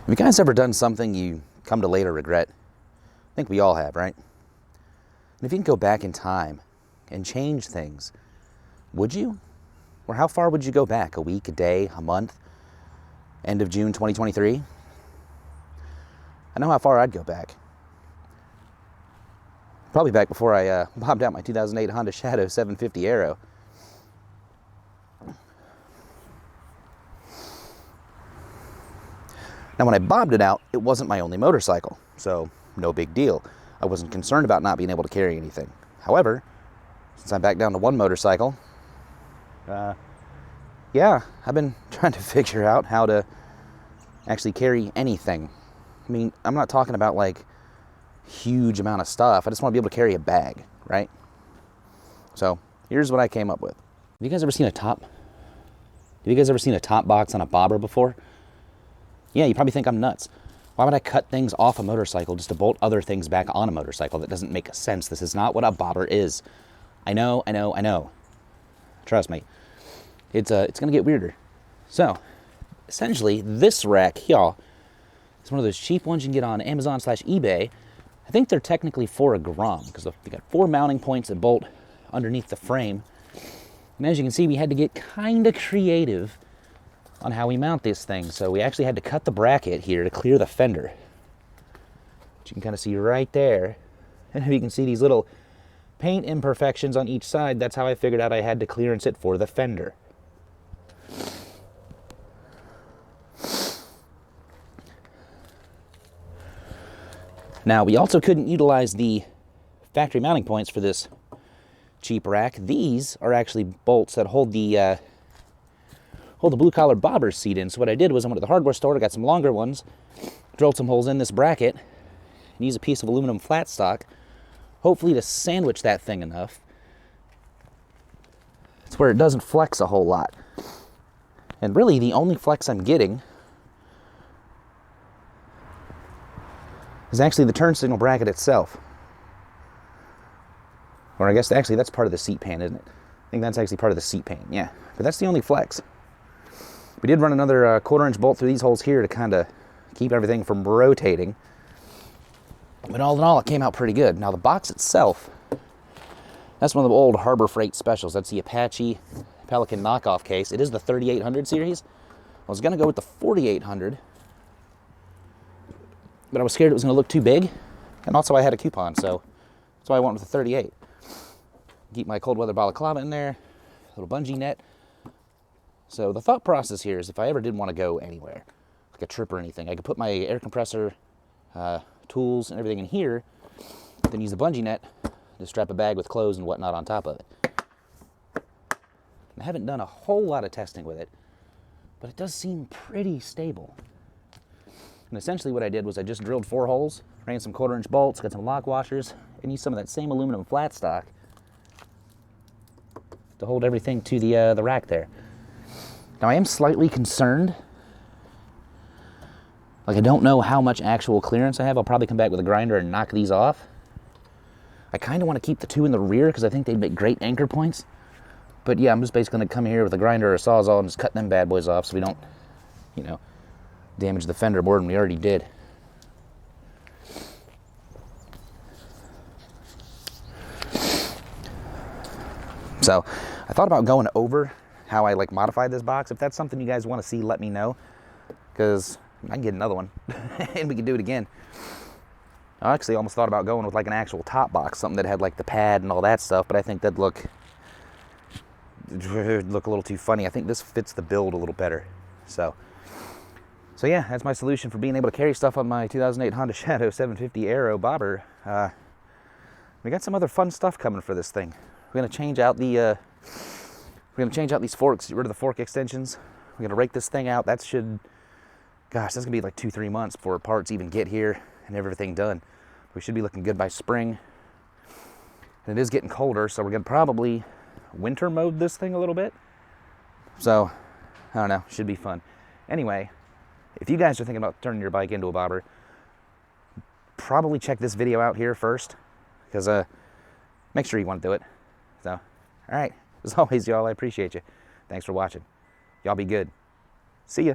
Have you guys ever done something you come to later regret? I think we all have, right? And if you can go back in time and change things, would you? Or how far would you go back? A week, a day, a month? End of June 2023? I know how far I'd go back. Probably back before I bobbed out my 2008 Honda Shadow 750 Aero. Now, when I bobbed it out, it wasn't my only motorcycle, so no big deal. I wasn't concerned about not being able to carry anything. However, since I'm back down to one motorcycle, yeah, I've been trying to figure out how to actually carry anything. I mean, I'm not talking about like huge amount of stuff. I just want to be able to carry a bag, right? So here's what I came up with. Have you guys ever seen a top? Have you guys ever seen a top box on a bobber before? Yeah, you probably think I'm nuts. Why would I cut things off a motorcycle just to bolt other things back on a motorcycle? That doesn't make sense. This is not what a bobber is. I know. Trust me. It's gonna get weirder. So, essentially, this rack here is one of those cheap ones you can get on Amazon/eBay. I think they're technically for a grom because they got 4 mounting points that bolt underneath the frame. And as you can see, we had to get kind of creative on how we mount this thing. So we actually had to cut the bracket here to clear the fender, which you can kind of see right there. And if you can see these little paint imperfections on each side, that's how I figured out I had to clearance it for the fender. Now, we also couldn't utilize the factory mounting points for this cheap rack. These are actually bolts that hold the blue collar bobber seat in. So what I did was I went to the hardware store, I got some longer ones, drilled some holes in this bracket, and used a piece of aluminum flat stock, hopefully to sandwich that thing enough. It's where it doesn't flex a whole lot. And really the only flex I'm getting is actually the turn signal bracket itself. Or I guess actually that's part of the seat pan, isn't it? I think that's actually part of the seat pan, yeah. But that's the only flex. We did run another 1/4-inch bolt through these holes here to kind of keep everything from rotating. But all in all, it came out pretty good. Now the box itself, that's one of the old Harbor Freight specials. That's the Apache Pelican knockoff case. It is the 3800 series. I was going to go with the 4800, but I was scared it was going to look too big. And also I had a coupon, so that's why I went with the 38. Keep my cold weather balaclava in there, a little bungee net. So the thought process here is if I ever did want to go anywhere, like a trip or anything, I could put my air compressor, tools, and everything in here, then use the bungee net to strap a bag with clothes and whatnot on top of it. I haven't done a whole lot of testing with it, but it does seem pretty stable. And essentially what I did was I just drilled 4 holes, ran some 1/4-inch bolts, got some lock washers, and used some of that same aluminum flat stock to hold everything to the rack there. Now I am slightly concerned. Like I don't know how much actual clearance I have. I'll probably come back with a grinder and knock these off. I kind of want to keep the 2 in the rear because I think they'd make great anchor points. But yeah, I'm just basically going to come here with a grinder or a sawzall and just cut them bad boys off so we don't, damage the fender more than we already did. So I thought about going over how I modified this box. If that's something you guys want to see, let me know, because I can get another one and we can do it again. I actually almost thought about going with an actual top box, something that had the pad and all that stuff, but I think that'd look a little too funny. I think this fits the build a little better. So yeah, that's my solution for being able to carry stuff on my 2008 Honda Shadow 750 Aero Bobber. We got some other fun stuff coming for this thing. We're gonna change out these forks, get rid of the fork extensions. We're gonna rake this thing out. That's gonna be 2-3 months before parts even get here and everything done. We should be looking good by spring. And it is getting colder, so we're gonna probably winter mode this thing a little bit. So, I don't know, should be fun. Anyway, if you guys are thinking about turning your bike into a bobber, probably check this video out here first, because make sure you want to do it. So, all right. As always, y'all, I appreciate you. Thanks for watching. Y'all be good. See ya.